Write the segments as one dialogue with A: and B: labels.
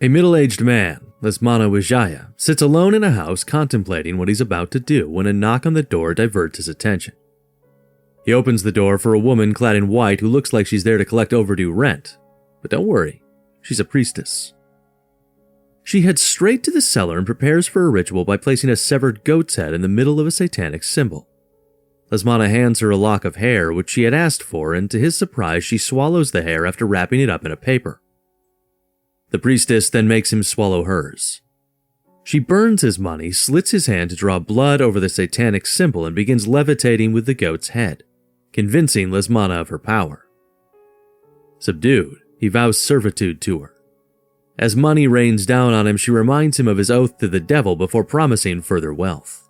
A: A middle-aged man, Lesmana Wijaya, sits alone in a house contemplating what he's about to do when a knock on the door diverts his attention. He opens the door for a woman clad in white who looks like she's there to collect overdue rent. But don't worry, she's a priestess. She heads straight to the cellar and prepares for a ritual by placing a severed goat's head in the middle of a satanic symbol. Lesmana hands her a lock of hair, which she had asked for, and to his surprise, she swallows the hair after wrapping it up in a paper. The priestess then makes him swallow hers. She burns his money, slits his hand to draw blood over the satanic symbol, and begins levitating with the goat's head, convincing Lesmana of her power. Subdued, he vows servitude to her. As money rains down on him, she reminds him of his oath to the devil before promising further wealth.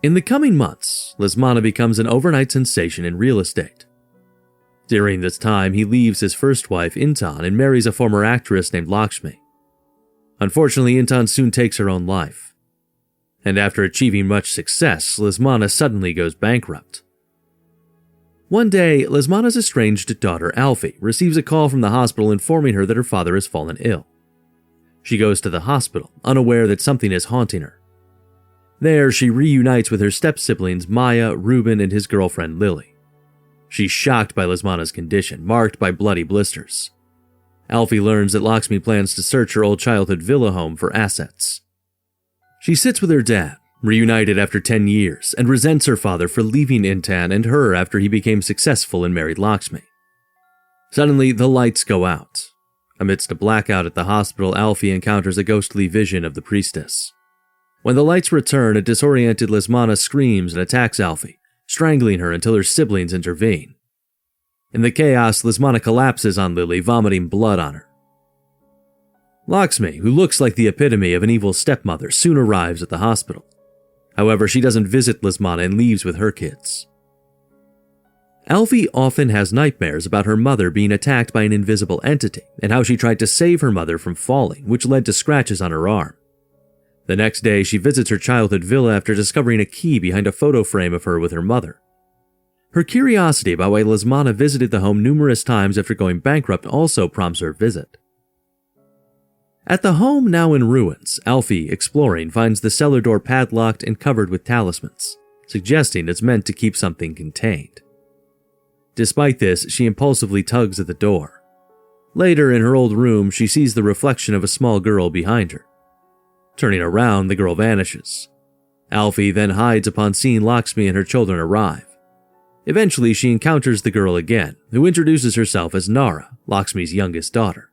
A: In the coming months, Lesmana becomes an overnight sensation in real estate. During this time, he leaves his first wife, Intan, and marries a former actress named Lakshmi. Unfortunately, Intan soon takes her own life. And after achieving much success, Lesmana suddenly goes bankrupt. One day, Lesmana's estranged daughter, Alfie, receives a call from the hospital informing her that her father has fallen ill. She goes to the hospital, unaware that something is haunting her. There, she reunites with her step-siblings Maya, Ruben, and his girlfriend Lily. She's shocked by Lesmana's condition, marked by bloody blisters. Alfie learns that Lakshmi plans to search her old childhood villa home for assets. She sits with her dad, reunited after 10 years, and resents her father for leaving Intan and her after he became successful and married Lakshmi. Suddenly, the lights go out. Amidst a blackout at the hospital, Alfie encounters a ghostly vision of the priestess. When the lights return, a disoriented Lesmana screams and attacks Alfie, strangling her until her siblings intervene. In the chaos, Lesmana collapses on Lily, vomiting blood on her. Lakshmi, who looks like the epitome of an evil stepmother, soon arrives at the hospital. However, she doesn't visit Lesmana and leaves with her kids. Alfie often has nightmares about her mother being attacked by an invisible entity and how she tried to save her mother from falling, which led to scratches on her arm. The next day, she visits her childhood villa after discovering a key behind a photo frame of her with her mother. Her curiosity about why Lesmana visited the home numerous times after going bankrupt also prompts her visit. At the home now in ruins, Alfie, exploring, finds the cellar door padlocked and covered with talismans, suggesting it's meant to keep something contained. Despite this, she impulsively tugs at the door. Later, in her old room, she sees the reflection of a small girl behind her. Turning around, the girl vanishes. Alfie then hides upon seeing Lakshmi and her children arrive. Eventually, she encounters the girl again, who introduces herself as Nara, Lakshmi's youngest daughter.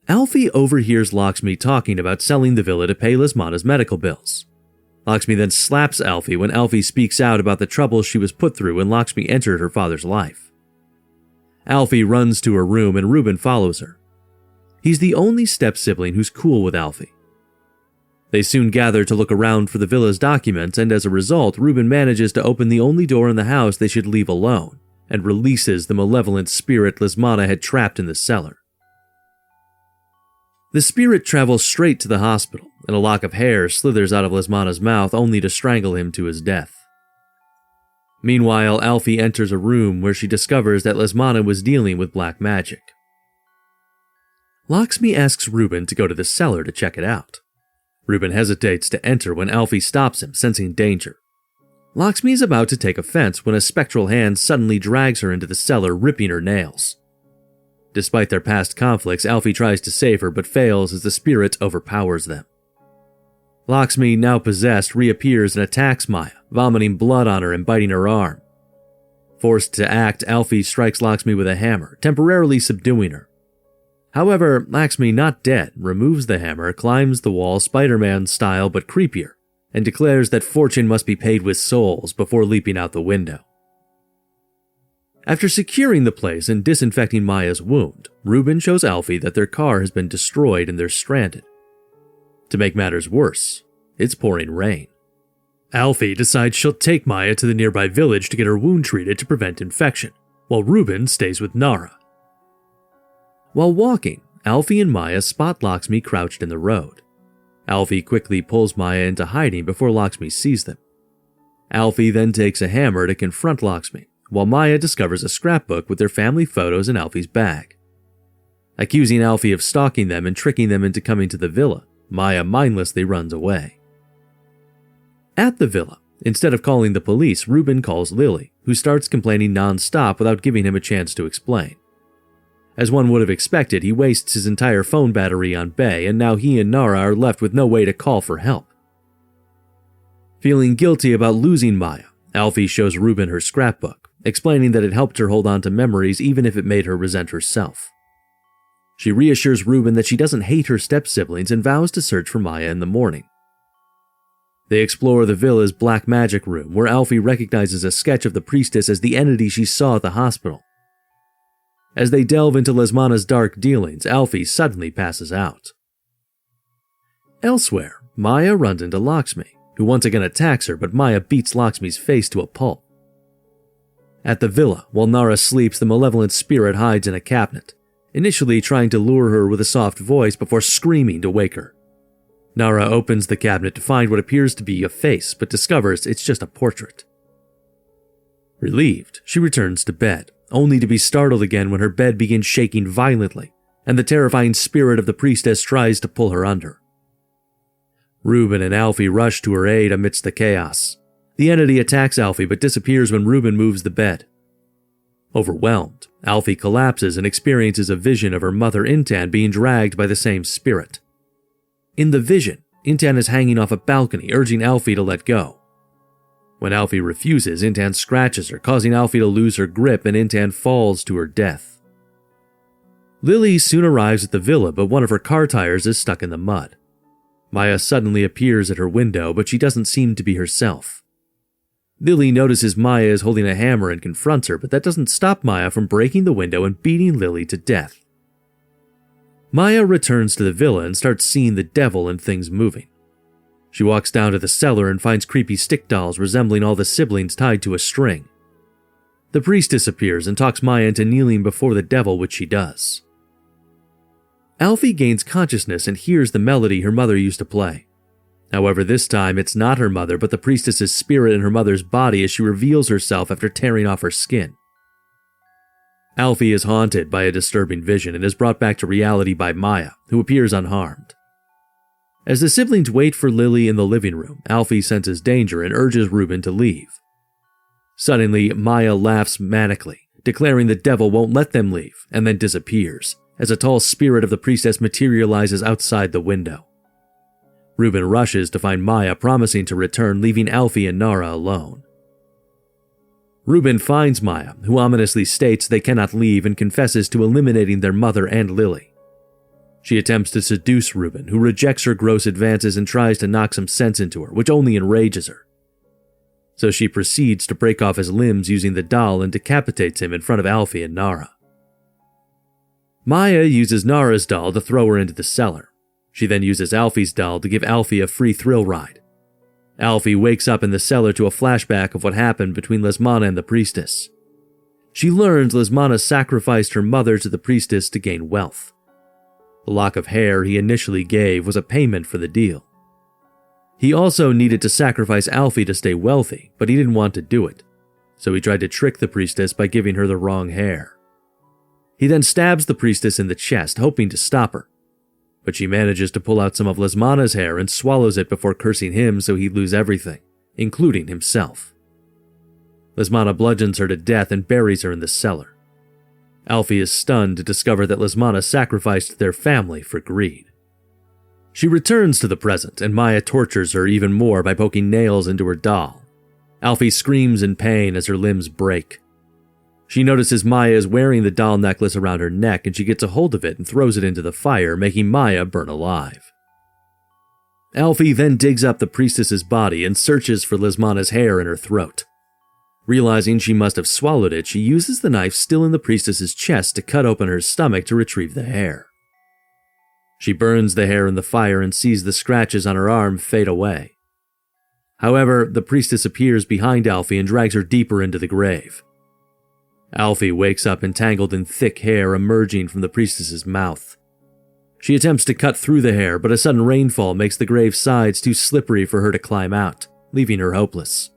A: Alfie overhears Lakshmi talking about selling the villa to pay Lesmana's medical bills. Lakshmi then slaps Alfie when Alfie speaks out about the trouble she was put through when Lakshmi entered her father's life. Alfie runs to her room and Ruben follows her. He's the only step-sibling who's cool with Alfie. They soon gather to look around for the villa's documents, and as a result, Ruben manages to open the only door in the house they should leave alone, and releases the malevolent spirit Lesmana had trapped in the cellar. The spirit travels straight to the hospital, and a lock of hair slithers out of Lesmana's mouth only to strangle him to his death. Meanwhile, Alfie enters a room where she discovers that Lesmana was dealing with black magic. Lakshmi asks Ruben to go to the cellar to check it out. Ruben hesitates to enter when Alfie stops him, sensing danger. Lakshmi is about to take offense when a spectral hand suddenly drags her into the cellar, ripping her nails. Despite their past conflicts, Alfie tries to save her but fails as the spirit overpowers them. Lakshmi, now possessed, reappears and attacks Maya, vomiting blood on her and biting her arm. Forced to act, Alfie strikes Lakshmi with a hammer, temporarily subduing her. However, Lakshmi, not dead, removes the hammer, climbs the wall Spider-Man style but creepier, and declares that fortune must be paid with souls before leaping out the window. After securing the place and disinfecting Maya's wound, Ruben shows Alfie that their car has been destroyed and they're stranded. To make matters worse, it's pouring rain. Alfie decides she'll take Maya to the nearby village to get her wound treated to prevent infection, while Ruben stays with Nara. While walking, Alfie and Maya spot Lakshmi crouched in the road. Alfie quickly pulls Maya into hiding before Lakshmi sees them. Alfie then takes a hammer to confront Lakshmi, while Maya discovers a scrapbook with their family photos in Alfie's bag. Accusing Alfie of stalking them and tricking them into coming to the villa, Maya mindlessly runs away. At the villa, instead of calling the police, Ruben calls Lily, who starts complaining non-stop without giving him a chance to explain. As one would have expected, he wastes his entire phone battery on Bay, and now he and Nara are left with no way to call for help. Feeling guilty about losing Maya, Alfie shows Ruben her scrapbook, explaining that it helped her hold on to memories even if it made her resent herself. She reassures Ruben that she doesn't hate her step-siblings and vows to search for Maya in the morning. They explore the villa's black magic room, where Alfie recognizes a sketch of the priestess as the entity she saw at the hospital. As they delve into Lesmana's dark dealings, Alfie suddenly passes out. Elsewhere, Maya runs into Lakshmi, who once again attacks her, but Maya beats Lakshmi's face to a pulp. At the villa, while Nara sleeps, the malevolent spirit hides in a cabinet, initially trying to lure her with a soft voice before screaming to wake her. Nara opens the cabinet to find what appears to be a face, but discovers it's just a portrait. Relieved, she returns to bed, only to be startled again when her bed begins shaking violently, and the terrifying spirit of the priestess tries to pull her under. Ruben and Alfie rush to her aid amidst the chaos. The entity attacks Alfie but disappears when Ruben moves the bed. Overwhelmed, Alfie collapses and experiences a vision of her mother Intan being dragged by the same spirit. In the vision, Intan is hanging off a balcony, urging Alfie to let go. When Alfie refuses, Intan scratches her, causing Alfie to lose her grip, and Intan falls to her death. Lily soon arrives at the villa, but one of her car tires is stuck in the mud. Maya suddenly appears at her window, but she doesn't seem to be herself. Lily notices Maya is holding a hammer and confronts her, but that doesn't stop Maya from breaking the window and beating Lily to death. Maya returns to the villa and starts seeing the devil and things moving. She walks down to the cellar and finds creepy stick dolls resembling all the siblings tied to a string. The priestess appears and talks Maya into kneeling before the devil, which she does. Alfie gains consciousness and hears the melody her mother used to play. However, this time it's not her mother, but the priestess's spirit in her mother's body as she reveals herself after tearing off her skin. Alfie is haunted by a disturbing vision and is brought back to reality by Maya, who appears unharmed. As the siblings wait for Lily in the living room, Alfie senses danger and urges Ruben to leave. Suddenly, Maya laughs manically, declaring the devil won't let them leave, and then disappears, as a tall spirit of the priestess materializes outside the window. Ruben rushes to find Maya, promising to return, leaving Alfie and Nara alone. Ruben finds Maya, who ominously states they cannot leave and confesses to eliminating their mother and Lily. She attempts to seduce Ruben, who rejects her gross advances and tries to knock some sense into her, which only enrages her. So she proceeds to break off his limbs using the doll and decapitates him in front of Alfie and Nara. Maya uses Nara's doll to throw her into the cellar. She then uses Alfie's doll to give Alfie a free thrill ride. Alfie wakes up in the cellar to a flashback of what happened between Lesmana and the priestess. She learns Lesmana sacrificed her mother to the priestess to gain wealth. The lock of hair he initially gave was a payment for the deal. He also needed to sacrifice Alfie to stay wealthy, but he didn't want to do it, so he tried to trick the priestess by giving her the wrong hair. He then stabs the priestess in the chest, hoping to stop her, but she manages to pull out some of Lesmana's hair and swallows it before cursing him so he'd lose everything, including himself. Lesmana bludgeons her to death and buries her in the cellar. Alfie is stunned to discover that Lesmana sacrificed their family for greed. She returns to the present, and Maya tortures her even more by poking nails into her doll. Alfie screams in pain as her limbs break. She notices Maya is wearing the doll necklace around her neck, and she gets a hold of it and throws it into the fire, making Maya burn alive. Alfie then digs up the priestess's body and searches for Lesmana's hair in her throat. Realizing she must have swallowed it, she uses the knife still in the priestess's chest to cut open her stomach to retrieve the hair. She burns the hair in the fire and sees the scratches on her arm fade away. However, the priestess appears behind Alfie and drags her deeper into the grave. Alfie wakes up entangled in thick hair emerging from the priestess's mouth. She attempts to cut through the hair, but a sudden rainfall makes the grave's sides too slippery for her to climb out, leaving her hopeless.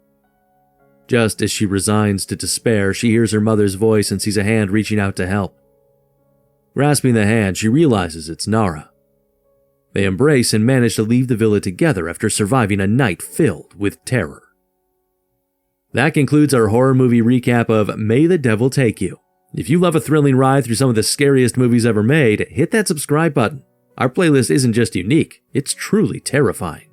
A: Just as she resigns to despair, she hears her mother's voice and sees a hand reaching out to help. Grasping the hand, she realizes it's Nara. They embrace and manage to leave the villa together after surviving a night filled with terror. That concludes our horror movie recap of May the Devil Take You. If you love a thrilling ride through some of the scariest movies ever made, hit that subscribe button. Our playlist isn't just unique, it's truly terrifying.